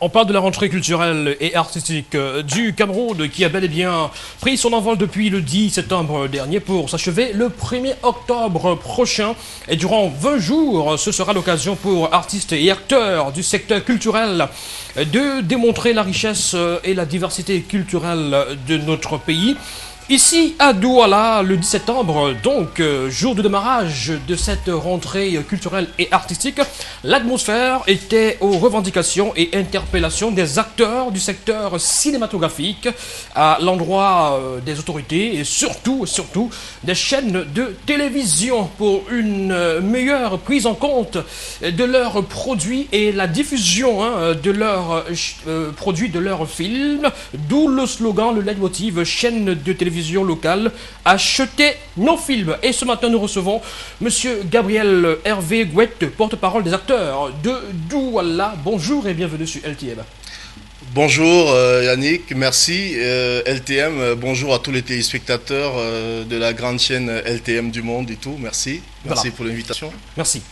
On parle de la rentrée culturelle et artistique du Cameroun qui a bel et bien pris son envol depuis le 10 septembre dernier pour s'achever le 1er octobre prochain. Et durant 20 jours, ce sera l'occasion pour artistes et acteurs du secteur culturel de démontrer la richesse et la diversité culturelle de notre pays. Ici à Douala, le 10 septembre, donc jour de démarrage de cette rentrée culturelle et artistique, l'atmosphère était aux revendications et interpellations des acteurs du secteur cinématographique à l'endroit des autorités et surtout des chaînes de télévision pour une meilleure prise en compte de leurs produits et la diffusion de leurs produits, de leurs films, d'où le slogan, le leitmotiv chaîne de télévision locale, achetez nos films. Et ce matin, nous recevons Monsieur Gabriel Hervé Gouette, porte-parole des acteurs de Douala. Bonjour et bienvenue sur LTM. Bonjour Yannick, merci LTM, bonjour à tous les téléspectateurs de la grande chaîne LTM du monde et tout, merci. Merci voilà. Pour l'invitation. Merci.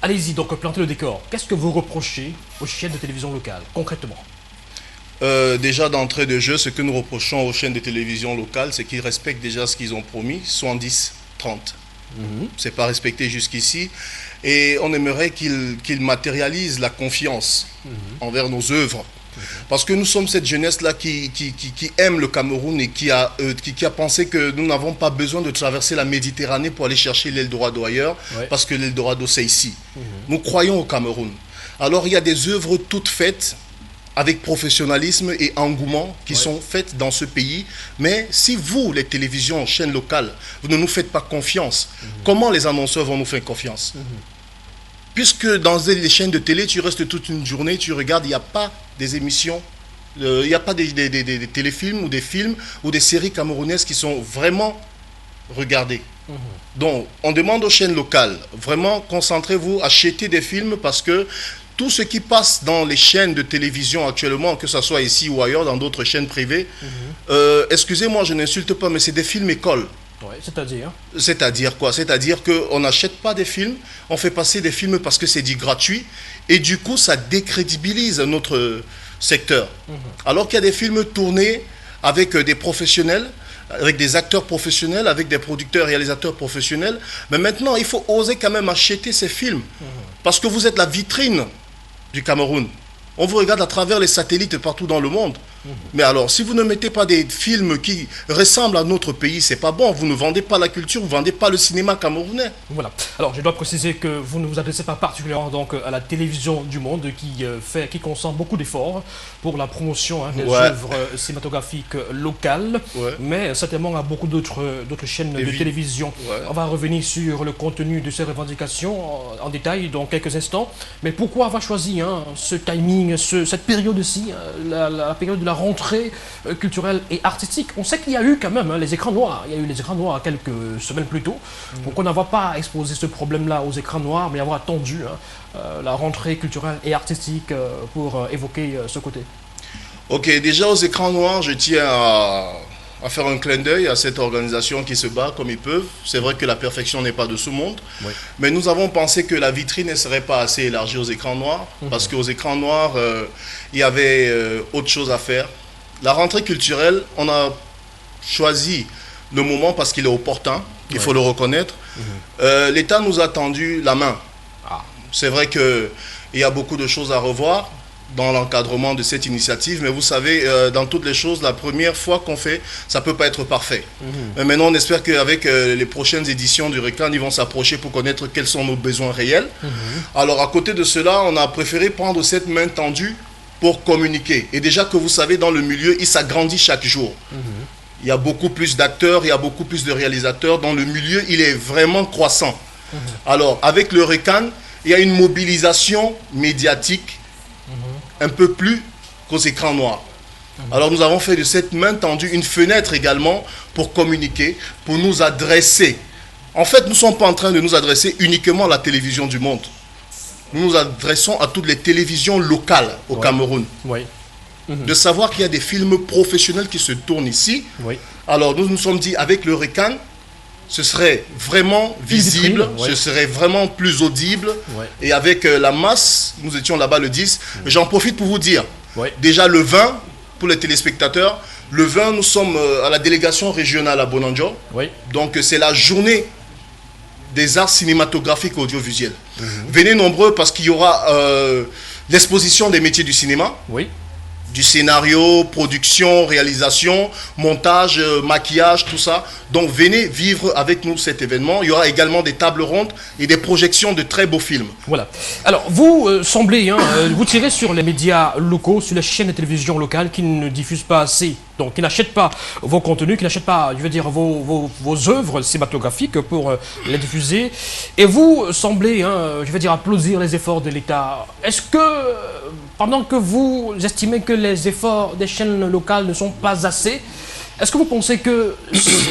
Allez-y, donc plantez le décor. Qu'est-ce que vous reprochez aux chaînes de télévision locales, concrètement? Déjà d'entrée de jeu, ce que nous reprochons aux chaînes de télévision locales, c'est qu'ils respectent déjà ce qu'ils ont promis, 70-30. C'est pas respecté jusqu'ici. Et on aimerait qu'ils matérialisent la confiance envers nos œuvres. Parce que nous sommes cette jeunesse-là qui aime le Cameroun et qui a pensé que nous n'avons pas besoin de traverser la Méditerranée pour aller chercher l'Eldorado ailleurs, parce que l'Eldorado c'est ici. Nous croyons au Cameroun. Alors il y a des œuvres toutes faites, avec professionnalisme et engouement qui sont faites dans ce pays. Mais si vous, les télévisions, chaînes locales, vous ne nous faites pas confiance, comment les annonceurs vont nous faire confiance? Puisque dans les chaînes de télé, tu restes toute une journée, tu regardes, il n'y a pas des émissions, il n'y a pas des téléfilms ou des films ou des séries camerounaises qui sont vraiment regardées. Donc, on demande aux chaînes locales, vraiment concentrez-vous, achetez des films parce que tout ce qui passe dans les chaînes de télévision actuellement, que ce soit ici ou ailleurs, dans d'autres chaînes privées, excusez-moi, je n'insulte pas, mais c'est des films écoles. Ouais, c'est-à-dire? C'est-à-dire quoi? C'est-à-dire qu'on n'achète pas des films, on fait passer des films parce que c'est dit gratuit, et du coup, ça décrédibilise notre secteur. Alors qu'il y a des films tournés avec des professionnels, avec des acteurs professionnels, avec des producteurs, réalisateurs professionnels, mais maintenant, il faut oser quand même acheter ces films, parce que vous êtes la vitrine du Cameroun. On vous regarde à travers les satellites partout dans le monde. Mais alors, si vous ne mettez pas des films qui ressemblent à notre pays, c'est pas bon. Vous ne vendez pas la culture, vous ne vendez pas le cinéma camerounais. Voilà. Alors, je dois préciser que vous ne vous adressez pas particulièrement donc, à la télévision du monde qui consent beaucoup d'efforts pour la promotion des œuvres cinématographiques locales, mais certainement à beaucoup d'autres chaînes de télévision. On va revenir sur le contenu de ces revendications en détail dans quelques instants. Mais pourquoi avoir choisi ce timing, cette période-ci, la période de la rentrée culturelle et artistique? On sait qu'il y a eu quand même les écrans noirs. Il y a eu les écrans noirs quelques semaines plus tôt. Pourquoi n'avoir pas exposé ce problème-là aux écrans noirs, mais avoir attendu la rentrée culturelle et artistique pour évoquer ce côté? Ok, déjà aux écrans noirs, je tiens à faire un clin d'œil à cette organisation qui se bat comme ils peuvent. C'est vrai que la perfection n'est pas de ce monde, mais nous avons pensé que la vitrine ne serait pas assez élargie aux écrans noirs, parce qu'aux écrans noirs, il y avait autre chose à faire. La rentrée culturelle, on a choisi le moment parce qu'il est opportun, il faut le reconnaître. L'État nous a tendu la main. C'est vrai qu'il y a beaucoup de choses à revoir dans l'encadrement de cette initiative, mais vous savez, dans toutes les choses, la première fois qu'on fait, ça ne peut pas être parfait. Mais maintenant, on espère qu'avec les prochaines éditions du RECAN, ils vont s'approcher pour connaître quels sont nos besoins réels. Alors, à côté de cela, on a préféré prendre cette main tendue pour communiquer. Et déjà que vous savez, dans le milieu, il s'agrandit chaque jour. Il y a beaucoup plus d'acteurs, il y a beaucoup plus de réalisateurs. Dans le milieu, il est vraiment croissant. Alors, avec le RECAN, il y a une mobilisation médiatique un peu plus qu'aux écrans noirs. Alors nous avons fait de cette main tendue une fenêtre également pour communiquer, pour nous adresser. En fait, nous ne sommes pas en train de nous adresser uniquement à la télévision du monde. Nous nous adressons à toutes les télévisions locales au Cameroun. De savoir qu'il y a des films professionnels qui se tournent ici. Alors nous nous sommes dit, avec le RECAN, ce serait vraiment visible, ce serait vraiment plus audible. Et avec la masse, nous étions là-bas le 10. J'en profite pour vous dire, déjà le 20, pour les téléspectateurs, le 20, nous sommes à la délégation régionale à Bonanjo. Donc c'est la journée des arts cinématographiques audiovisuels. Venez nombreux parce qu'il y aura l'exposition des métiers du cinéma. Du scénario, production, réalisation, montage, maquillage, tout ça. Donc venez vivre avec nous cet événement. Il y aura également des tables rondes et des projections de très beaux films. Voilà. Alors vous semblez, vous tirez sur les médias locaux, sur les chaînes de télévision locales qui ne diffusent pas assez, donc qui n'achètent pas vos contenus, qui n'achètent pas, je veux dire, vos œuvres cinématographiques pour les diffuser. Et vous semblez, je veux dire, applaudir les efforts de l'État. Est-ce que, pendant que vous estimez que les efforts des chaînes locales ne sont pas assez, est-ce que vous pensez que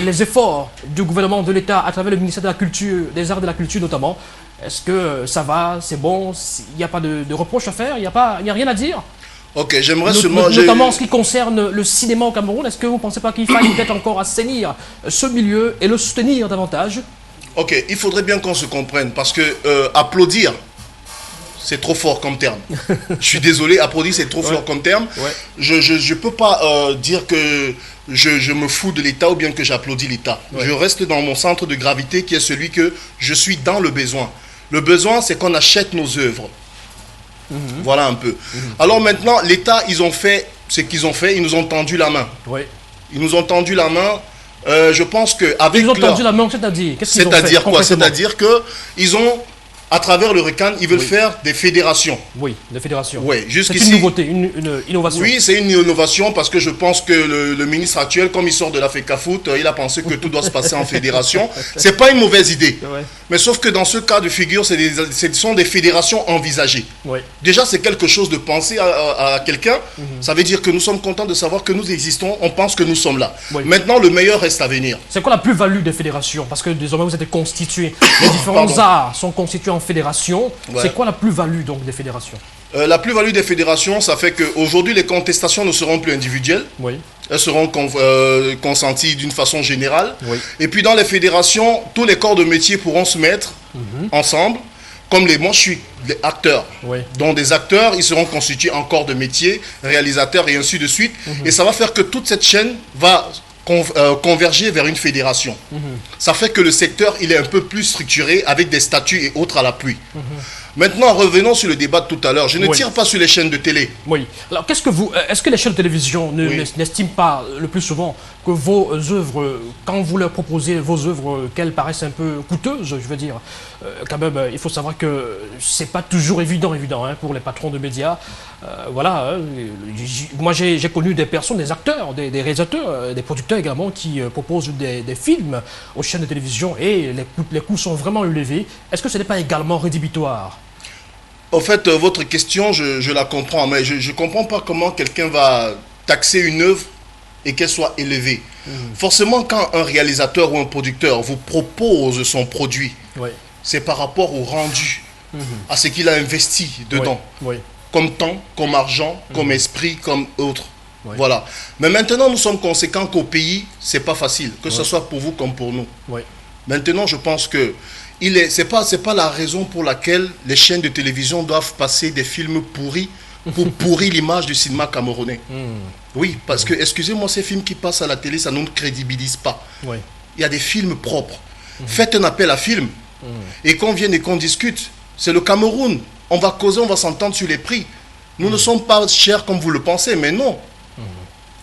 les efforts du gouvernement, de l'État, à travers le ministère de la Culture, des Arts et de la Culture notamment, est-ce que ça va, c'est bon, il n'y a pas de reproche à faire, il n'y a rien à dire? Ok, j'aimerais seulement... Notamment en ce qui concerne le cinéma au Cameroun, est-ce que vous ne pensez pas qu'il faille peut-être encore assainir ce milieu et le soutenir davantage? Ok, il faudrait bien qu'on se comprenne, parce que applaudir, c'est trop fort comme terme. Je suis désolé, applaudir, c'est trop fort comme terme. Je ne peux pas dire que je me fous de l'État ou bien que j'applaudis l'État. Je reste dans mon centre de gravité qui est celui que je suis dans le besoin. Le besoin, c'est qu'on achète nos œuvres. Voilà un peu. Alors maintenant, l'État, ils ont fait ce qu'ils ont fait, ils nous ont tendu la main. Ils nous ont tendu la main. Je pense qu'avec ils nous ont tendu la main, c'est-à-dire c'est-à-dire quoi? C'est-à-dire qu'ils ont, à travers le RECAN, ils veulent faire des fédérations. Oui, des fédérations. Oui, jusqu'ici. C'est une nouveauté, une innovation. Oui, c'est une innovation parce que je pense que le ministre actuel, comme il sort de la FECAFOOT, il a pensé que tout doit se passer en fédération. C'est pas une mauvaise idée. Mais sauf que dans ce cas de figure, ce sont des fédérations envisagées. Déjà, c'est quelque chose de penser à quelqu'un. Ça veut dire que nous sommes contents de savoir que nous existons. On pense que nous sommes là. Maintenant, le meilleur reste à venir. C'est quoi la plus-value des fédérations? Parce que désormais, vous êtes constitués. Les différents arts sont constitués en fédération. C'est quoi la plus-value donc des fédérations? La plus-value des fédérations, ça fait qu'aujourd'hui, les contestations ne seront plus individuelles. Elles seront consenties d'une façon générale. Et puis dans les fédérations, tous les corps de métier pourront se mettre ensemble. Comme moi, je suis acteur. Donc des acteurs, ils seront constitués en corps de métier, réalisateurs et ainsi de suite. Et ça va faire que toute cette chaîne va converger vers une fédération. Ça fait que le secteur, il est un peu plus structuré avec des statuts et autres à l'appui. Maintenant, revenons sur le débat de tout à l'heure. Je ne tire pas sur les chaînes de télé. Alors, est-ce que les chaînes de télévision n'estiment pas le plus souvent que vos œuvres, quand vous leur proposez vos œuvres, qu'elles paraissent un peu coûteuses, je veux dire, quand même, il faut savoir que c'est pas toujours évident pour les patrons de médias. Moi, j'ai connu des personnes, des acteurs, des réalisateurs, des producteurs également, qui proposent des films aux chaînes de télévision et les coûts sont vraiment élevés. Est-ce que ce n'est pas également rédhibitoire? En fait, votre question, je la comprends, mais je ne comprends pas comment quelqu'un va taxer une œuvre et qu'elle soit élevée. Forcément, quand un réalisateur ou un producteur vous propose son produit, c'est par rapport au rendu, à ce qu'il a investi dedans, comme temps, comme argent, comme esprit, comme autre. Voilà. Mais maintenant, nous sommes conséquents qu'au pays, c'est pas facile, que ce soit pour vous comme pour nous. Maintenant, je pense que c'est pas la raison pour laquelle les chaînes de télévision doivent passer des films pourris pour pourrir l'image du cinéma camerounais. Oui, parce que, excusez-moi, ces films qui passent à la télé, ça ne nous crédibilise pas. Il y a des films propres. Faites un appel à film et qu'on vienne et qu'on discute. C'est le Cameroun. On va causer, on va s'entendre sur les prix. Nous ne sommes pas chers comme vous le pensez, mais non.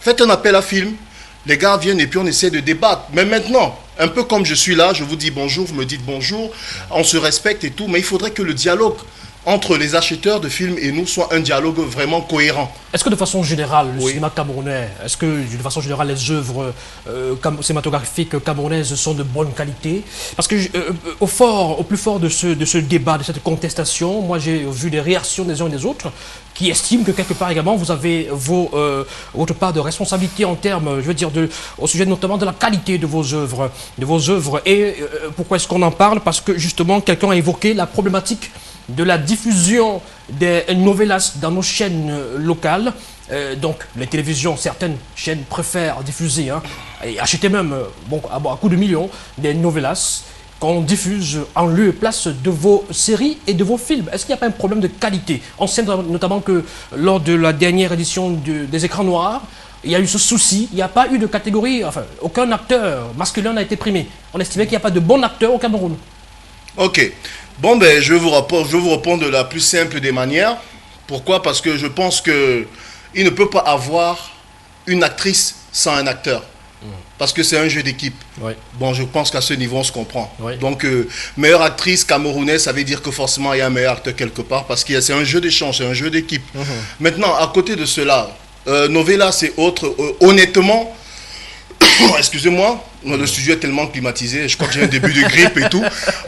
Faites un appel à film. Les gars viennent et puis on essaie de débattre. Mais maintenant, un peu comme je suis là, je vous dis bonjour, vous me dites bonjour, on se respecte et tout, mais il faudrait que le dialogue entre les acheteurs de films et nous soit un dialogue vraiment cohérent. Est-ce que de façon générale, le cinéma camerounais, est-ce que de façon générale les œuvres cinématographiques camerounaises sont de bonne qualité? Parce que au plus fort de ce débat, de cette contestation, moi j'ai vu des réactions des uns et des autres qui estiment que quelque part également vous avez votre part de responsabilité en termes, je veux dire, au sujet notamment de la qualité de vos œuvres. Et pourquoi est-ce qu'on en parle? Parce que justement quelqu'un a évoqué la problématique de la diffusion des novellas dans nos chaînes locales Donc, les télévisions, certaines chaînes préfèrent diffuser, hein, et acheter même, bon, à coups de millions, des novelas qu'on diffuse en lieu et place de vos séries et de vos films. Est-ce qu'il n'y a pas un problème de qualité? On sait notamment que lors de la dernière édition des écrans noirs, il y a eu ce souci, il n'y a pas eu de catégorie, enfin, aucun acteur masculin n'a été primé. On estimait qu'il n'y a pas de bon acteur au Cameroun. Ok. Bon, ben, je vais vous répondre de la plus simple des manières. Pourquoi? Parce que je pense que il ne peut pas avoir une actrice sans un acteur. Parce que c'est un jeu d'équipe. Oui. Bon, je pense qu'à ce niveau, on se comprend. Oui. Donc, meilleure actrice camerounaise, ça veut dire que forcément, il y a un meilleur acteur quelque part. Parce que c'est un jeu d'échange, c'est un jeu d'équipe. Maintenant, à côté de cela, Novella, c'est autre. Honnêtement, excusez-moi, le studio est tellement climatisé, je crois que j'ai un début de grippe et tout.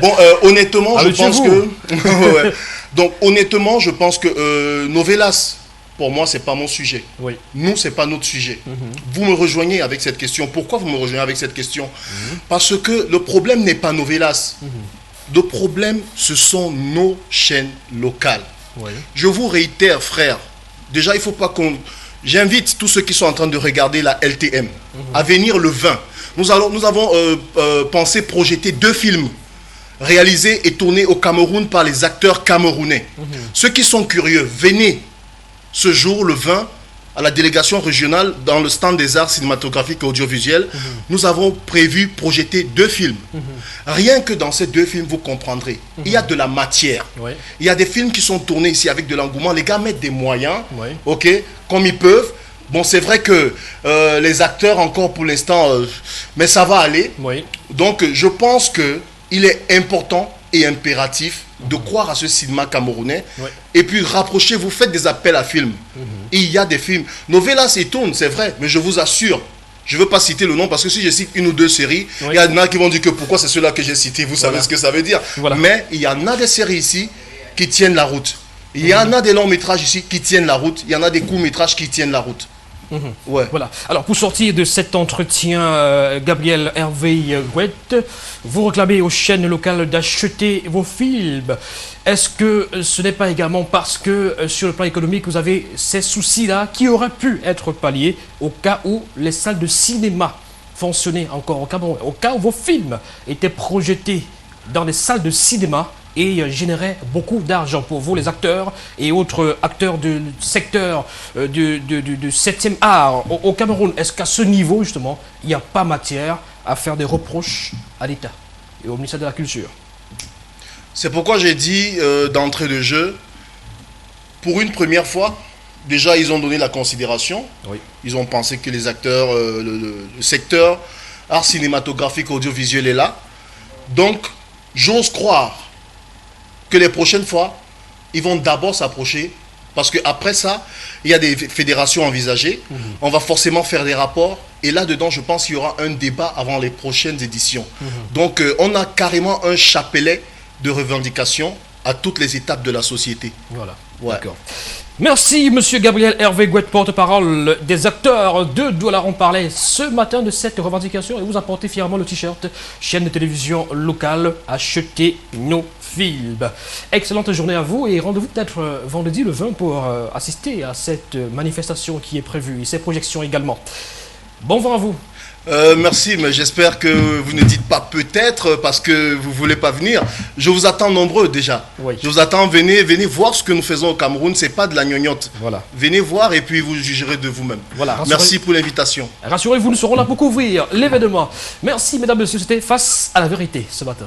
Bon, honnêtement, je pense que... ouais. Donc, honnêtement, je pense que Novelas, pour moi, c'est pas mon sujet. Oui. Nous, c'est pas notre sujet. Vous me rejoignez avec cette question. Pourquoi vous me rejoignez avec cette question? Parce que le problème n'est pas Novelas. Le problème, ce sont nos chaînes locales. Oui. Je vous réitère, frère. Déjà, il faut pas qu'on... J'invite tous ceux qui sont en train de regarder la LTM à venir le 20. Nous avons pensé projeter 2 films réalisés et tournés au Cameroun par les acteurs camerounais. Ceux qui sont curieux, venez ce jour, le 20, à la délégation régionale dans le stand des arts cinématographiques et audiovisuels. Nous avons prévu projeter 2 films. Rien que dans ces 2 films, vous comprendrez. Il y a de la matière. Oui. Il y a des films qui sont tournés ici avec de l'engouement. Les gars mettent des moyens, Oui. ok, comme ils peuvent. Bon, c'est vrai que les acteurs, encore pour l'instant, mais ça va aller. Oui. Donc, je pense qu'il est important et impératif de croire à ce cinéma camerounais. Oui. Et puis, rapprochez-vous, faites des appels à films. Il y a des films. Novelas, il tourne, c'est vrai, mais je vous assure, je ne veux pas citer le nom parce que si je cite 1 ou 2 séries, Oui. il y en a qui vont dire que pourquoi c'est ceux-là que j'ai cités, vous savez Voilà. ce que ça veut dire. Voilà. Mais il y en a des séries ici qui tiennent la route. Il y en a des longs métrages ici qui tiennent la route. Il y en a des courts métrages qui tiennent la route. Ouais. Voilà. Alors, pour sortir de cet entretien, Gabriel Hervé Gouette, vous réclamez aux chaînes locales d'acheter vos films. Est-ce que ce n'est pas également parce que, sur le plan économique, vous avez ces soucis-là qui auraient pu être palliés au cas où les salles de cinéma fonctionnaient encore au Cameroun, au cas où vos films étaient projetés dans les salles de cinéma et générait beaucoup d'argent pour vous, les acteurs et autres acteurs du secteur du 7e art au Cameroun? Est-ce qu'à ce niveau, justement, il n'y a pas matière à faire des reproches à l'État et au ministère de la Culture? C'est pourquoi j'ai dit d'entrée de jeu, pour une première fois, déjà ils ont donné la considération. Oui. Ils ont pensé que les acteurs, le secteur art cinématographique audiovisuel est là. Donc, j'ose croire que les prochaines fois, ils vont d'abord s'approcher. Parce qu'après ça, il y a des fédérations envisagées. On va forcément faire des rapports. Et là-dedans, je pense qu'il y aura un débat avant les prochaines éditions. Donc, on a carrément un chapelet de revendications à toutes les étapes de la société. Voilà. Ouais. D'accord. Merci, monsieur Gabriel Hervé Gouette, porte-parole des acteurs de Douala. On parlait ce matin de cette revendication et vous apportez fièrement le t-shirt chaîne de télévision locale, achetez nos films. Excellente journée à vous et rendez-vous peut-être vendredi le 20 pour assister à cette manifestation qui est prévue et ses projections également. Bon vent à vous. Merci, mais j'espère que vous ne dites pas peut-être parce que vous ne voulez pas venir. Je vous attends nombreux déjà. Oui. Je vous attends, venez voir ce que nous faisons au Cameroun. Ce n'est pas de la gnognotte. Voilà. Venez voir et puis vous jugerez de vous-même. Voilà, Merci pour l'invitation. Rassurez-vous, nous serons là pour couvrir l'événement. Merci, mesdames et messieurs, c'était Face à la vérité ce matin.